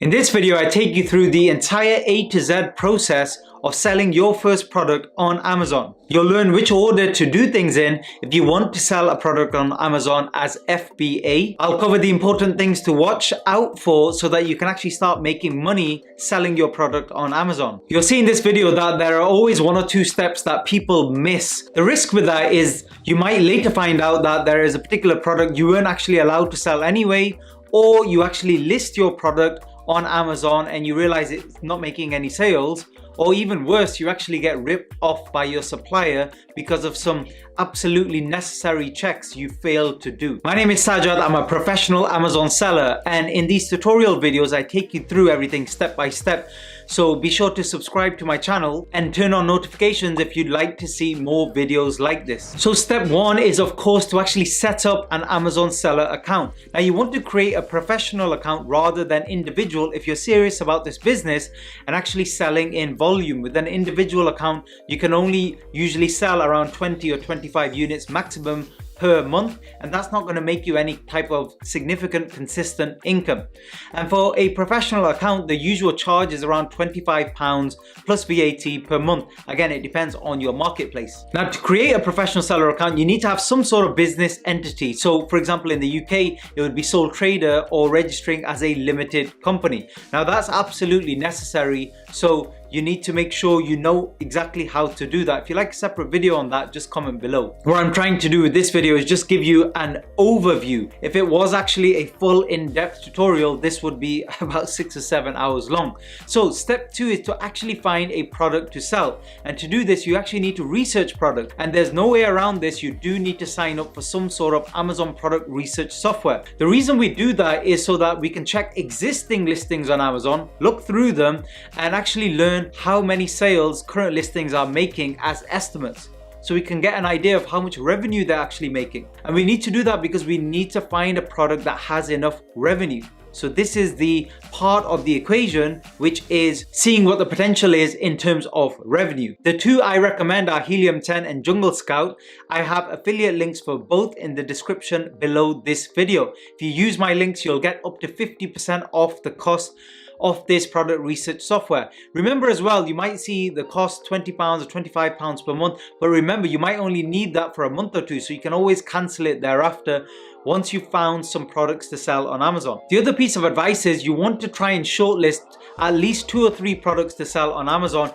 In this video, I take you through the entire A to Z process of selling your first product on Amazon. You'll learn which order to do things in if you want to sell a product on Amazon as FBA. I'll cover the important things to watch out for so that you can actually start making money selling your product on Amazon. You'll see in this video that there are always one or two steps that people miss. The risk with that is you might later find out that there is a particular product you weren't actually allowed to sell anyway, or you actually list your product on Amazon and you realize it's not making any sales, or even worse, you actually get ripped off by your supplier because of some absolutely necessary checks you failed to do. My name is Sajad, I'm a professional Amazon seller, and in these tutorial videos I take you through everything step by step. So be sure to subscribe to my channel and turn on notifications if you'd like to see more videos like this. So step one is of course to actually set up an Amazon seller account. Now you want to create a professional account rather than individual if you're serious about this business and actually selling in volume. With an individual account, you can only usually sell around 20 or 25 units maximum per month, and that's not going to make you any type of significant consistent income. And for a professional account, the usual charge is around £25 plus VAT per month. Again, it depends on your marketplace. Now, to create a professional seller account, you need to have some sort of business entity. So for example, in the UK, it would be sole trader or registering as a limited company. Now that's absolutely necessary. So you need to make sure you know exactly how to do that. If you like a separate video on that, just comment below. What I'm trying to do with this video is just give you an overview. If it was actually a full in-depth tutorial, this would be about 6 or 7 hours long. So step two is to actually find a product to sell. And to do this, you actually need to research product. And there's no way around this. You do need to sign up for some sort of Amazon product research software. The reason we do that is so that we can check existing listings on Amazon, look through them, and actually learn how many sales current listings are making as estimates, so we can get an idea of how much revenue they're actually making. And we need to do that because we need to find a product that has enough revenue. So this is the part of the equation, which is seeing what the potential is in terms of revenue. The two I recommend are Helium 10 and Jungle Scout. I have affiliate links for both in the description below this video. If you use my links, you'll get up to 50% off the cost of this product research software. Remember as well, you might see the cost £20 or £25 per month, but remember you might only need that for a month or two, so you can always cancel it thereafter once you've found some products to sell on Amazon. The other piece of advice is you want to try and shortlist at least 2 or 3 products to sell on Amazon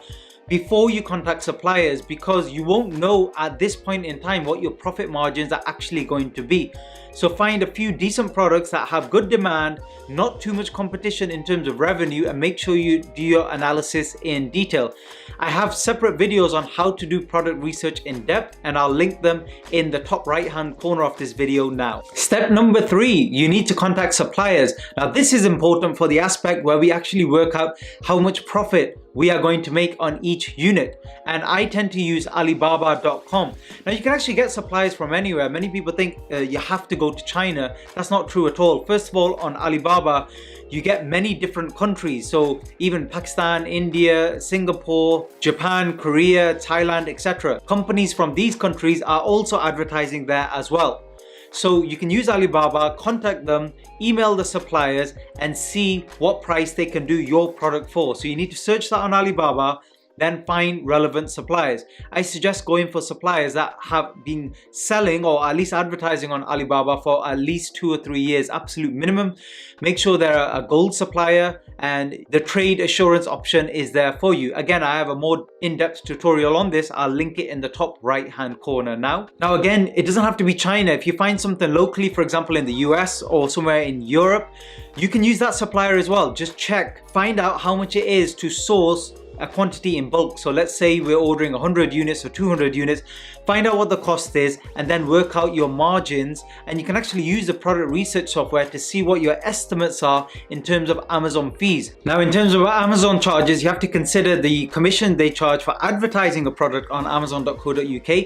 before you contact suppliers, because you won't know at this point in time what your profit margins are actually going to be. So find a few decent products that have good demand, not too much competition in terms of revenue, and make sure you do your analysis in detail. I have separate videos on how to do product research in depth, and I'll link them in the top right hand corner of this video now. Step number 3, you need to contact suppliers. Now this is important for the aspect where we actually work out how much profit we are going to make on each unit, and I tend to use Alibaba.com. Now you can actually get suppliers from anywhere. Many people think you have to go to China. That's not true at all. First of all, on Alibaba you get many different countries, so even Pakistan, India, Singapore, Japan, Korea, Thailand, etc. Companies from these countries are also advertising there as well. So you can use Alibaba, contact them, email the suppliers, and see what price they can do your product for. So you need to search that on Alibaba, then find relevant suppliers. I suggest going for suppliers that have been selling or at least advertising on Alibaba for at least 2 or 3 years, absolute minimum. Make sure they're a gold supplier and the trade assurance option is there for you. Again, I have a more in-depth tutorial on this. I'll link it in the top right hand corner now. Now again, it doesn't have to be China. If you find something locally, for example in the US or somewhere in Europe, you can use that supplier as well. Just check, find out how much it is to source a quantity in bulk. So let's say we're ordering 100 units or 200 units, find out what the cost is and then work out your margins, and you can actually use the product research software to see what your estimates are in terms of Amazon fees. Now in terms of Amazon charges, you have to consider the commission they charge for advertising a product on amazon.co.uk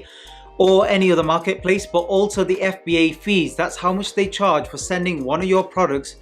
or any other marketplace, but also the FBA fees. That's how much they charge for sending one of your products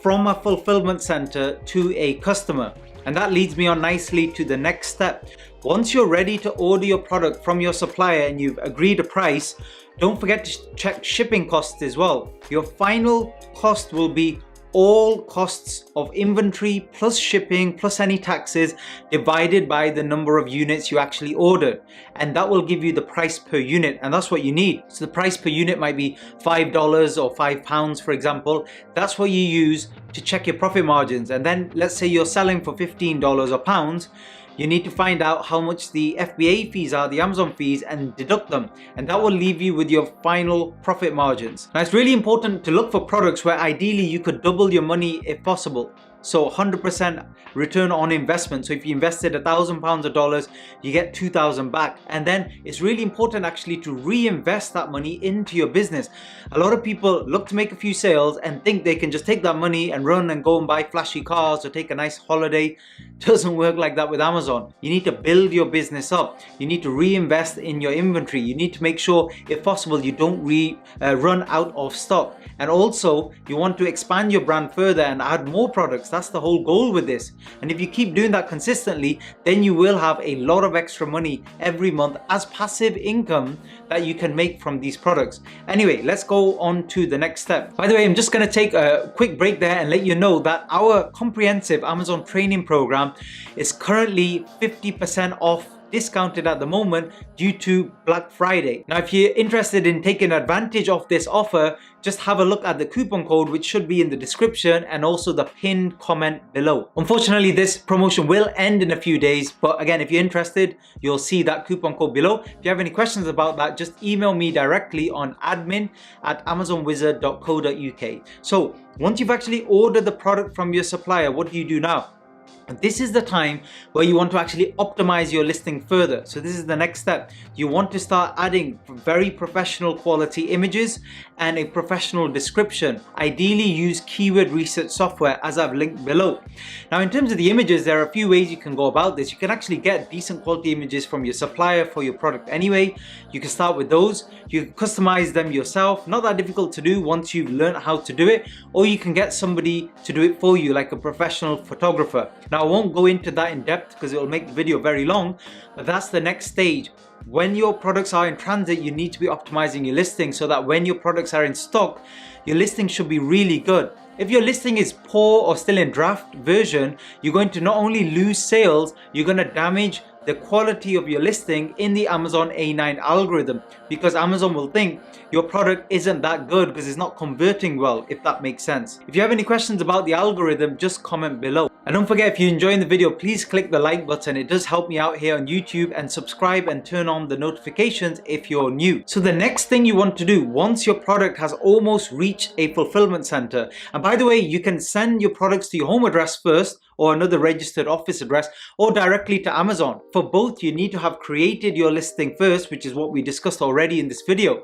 from a fulfillment center to a customer. And that leads me on nicely to the next step. Once you're ready to order your product from your supplier and you've agreed a price, don't forget to check shipping costs as well. Your final cost will be all costs of inventory plus shipping plus any taxes divided by the number of units you actually ordered, and that will give you the price per unit, and that's what you need. So the price per unit might be $5 or £5, for example. That's what you use to check your profit margins. And then let's say you're selling for $15 or pounds, you need to find out how much the FBA fees are, the Amazon fees, and deduct them. And that will leave you with your final profit margins. Now, it's really important to look for products where ideally you could double your money if possible. So 100% return on investment. So if you invested £1,000 of dollars, you get 2,000 back. And then it's really important actually to reinvest that money into your business. A lot of people look to make a few sales and think they can just take that money and run and go and buy flashy cars or take a nice holiday. It doesn't work like that with Amazon. You need to build your business up. You need to reinvest in your inventory. You need to make sure, if possible, you don't run out of stock. And also, you want to expand your brand further and add more products. That's the whole goal with this. And if you keep doing that consistently, then you will have a lot of extra money every month as passive income that you can make from these products. Anyway, let's go on to the next step. By the way, I'm just going to take a quick break there and let you know that our comprehensive Amazon training program is currently 50% off, discounted at the moment due to Black Friday. Now, if you're interested in taking advantage of this offer, just have a look at the coupon code, which should be in the description and also the pinned comment below. Unfortunately, this promotion will end in a few days, but again, if you're interested, you'll see that coupon code below. If you have any questions about that, just email me directly on admin@amazonwizard.co.uk. So once you've actually ordered the product from your supplier, what do you do now? And this is the time where you want to actually optimize your listing further. So this is the next step. You want to start adding very professional quality images and a professional description. Ideally use keyword research software as I've linked below. Now, in terms of the images, there are a few ways you can go about this. You can actually get decent quality images from your supplier for your product anyway. You can start with those. You can customize them yourself. Not that difficult to do once you've learned how to do it, or you can get somebody to do it for you, like a professional photographer. Now, I won't go into that in depth because it will make the video very long, but that's the next stage. When your products are in transit, you need to be optimizing your listing so that when your products are in stock, your listing should be really good. If your listing is poor or still in draft version, you're going to not only lose sales, you're going to damage the quality of your listing in the Amazon A9 algorithm, because Amazon will think your product isn't that good because it's not converting well, if that makes sense. If you have any questions about the algorithm, just comment below. And don't forget, if you're enjoying the video, please click the like button. It does help me out here on YouTube, and subscribe and turn on the notifications if you're new. So the next thing you want to do once your product has almost reached a fulfillment center, and by the way, you can send your products to your home address first or another registered office address, or directly to Amazon. For both, you need to have created your listing first, which is what we discussed already in this video.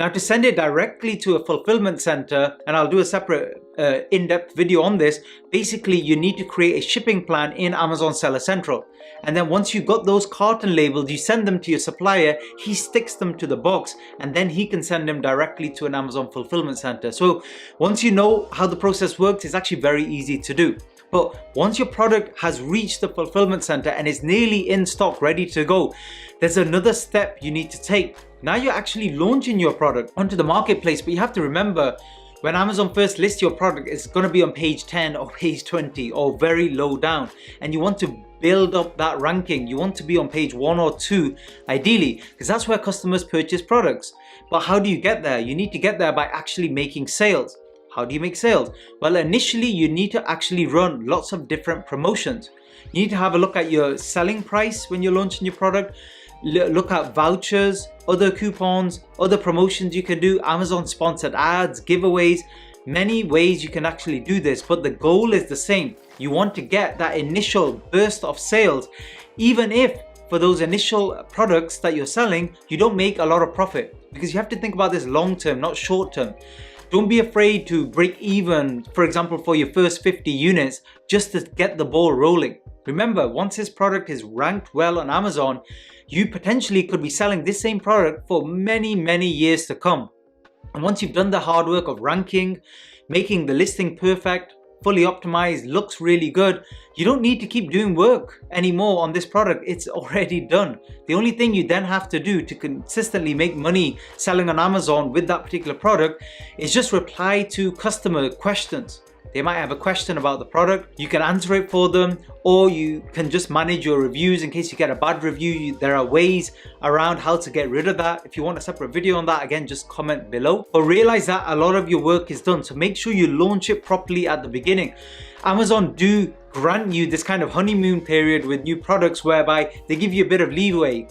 Now, to send it directly to a fulfillment center, and I'll do a separate in-depth video on this, basically you need to create a shipping plan in Amazon Seller Central. And then once you got those carton labels, you send them to your supplier, he sticks them to the box, and then he can send them directly to an Amazon fulfillment center. So once you know how the process works, it's actually very easy to do. But once your product has reached the fulfillment center and is nearly in stock, ready to go, there's another step you need to take. Now you're actually launching your product onto the marketplace, but you have to remember, when Amazon first lists your product, it's going to be on page 10 or page 20 or very low down, and you want to build up that ranking. You want to be on page 1 or 2 ideally, because that's where customers purchase products. But how do you get there? You need to get there by actually making sales. How do you make sales? Well, initially you need to actually run lots of different promotions. You need to have a look at your selling price when you're launching your product. Look at vouchers, other coupons, other promotions you can do, Amazon sponsored ads, giveaways, many ways you can actually do this, but the goal is the same. You want to get that initial burst of sales, even if for those initial products that you're selling, you don't make a lot of profit, because you have to think about this long term, not short term. Don't be afraid to break even, for example, for your first 50 units, just to get the ball rolling. Remember, once this product is ranked well on Amazon, you potentially could be selling this same product for many, many years to come. And once you've done the hard work of ranking, making the listing perfect, fully optimized, looks really good, you don't need to keep doing work anymore on this product. It's already done. The only thing you then have to do to consistently make money selling on Amazon with that particular product is just reply to customer questions. They might have a question about the product. You can answer it for them, or you can just manage your reviews in case you get a bad review. There are ways around how to get rid of that. If you want a separate video on that, again, just comment below. But realize that a lot of your work is done, so make sure you launch it properly at the beginning. Amazon do grant you this kind of honeymoon period with new products whereby they give you a bit of leeway.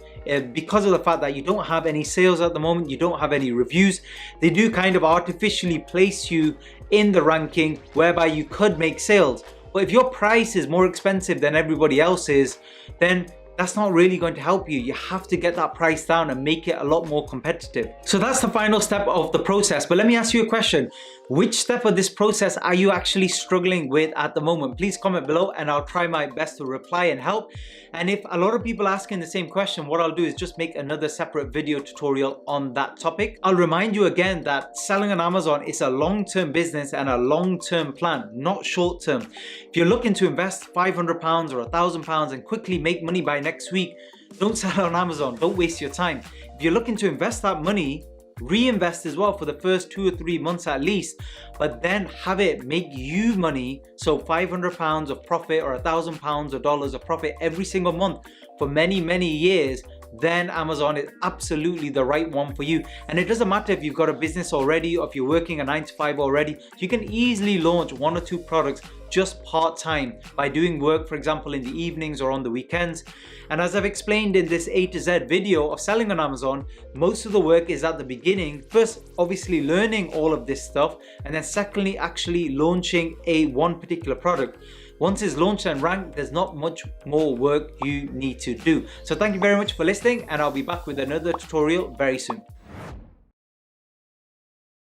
Because of the fact that you don't have any sales at the moment, you don't have any reviews, they do kind of artificially place you in the ranking whereby you could make sales. But if your price is more expensive than everybody else's, then that's not really going to help you. You have to get that price down and make it a lot more competitive. So that's the final step of the process. But let me ask you a question. Which step of this process are you actually struggling with at the moment? Please comment below and I'll try my best to reply and help. And if a lot of people are asking the same question, what I'll do is just make another separate video tutorial on that topic. I'll remind you again that selling on Amazon is a long-term business and a long-term plan, not short-term. If you're looking to invest £500 or £1,000 and quickly make money by next week, don't sell on Amazon. Don't waste your time. If you're looking to invest that money, reinvest as well for the first 2 or 3 months at least, but then have it make you money. So £500 of profit or £1,000 or dollars of profit every single month for many years, then Amazon is absolutely the right one for you. And it doesn't matter if you've got a business already or if you're working a 9 to 5 already, you can easily launch 1 or 2 products just part-time by doing work, for example, in the evenings or on the weekends. And as I've explained in this A to Z video of selling on Amazon, most of the work is at the beginning. First, obviously learning all of this stuff, and then secondly, actually launching one particular product. Once it's launched and ranked, there's not much more work you need to do. So thank you very much for listening, and I'll be back with another tutorial very soon.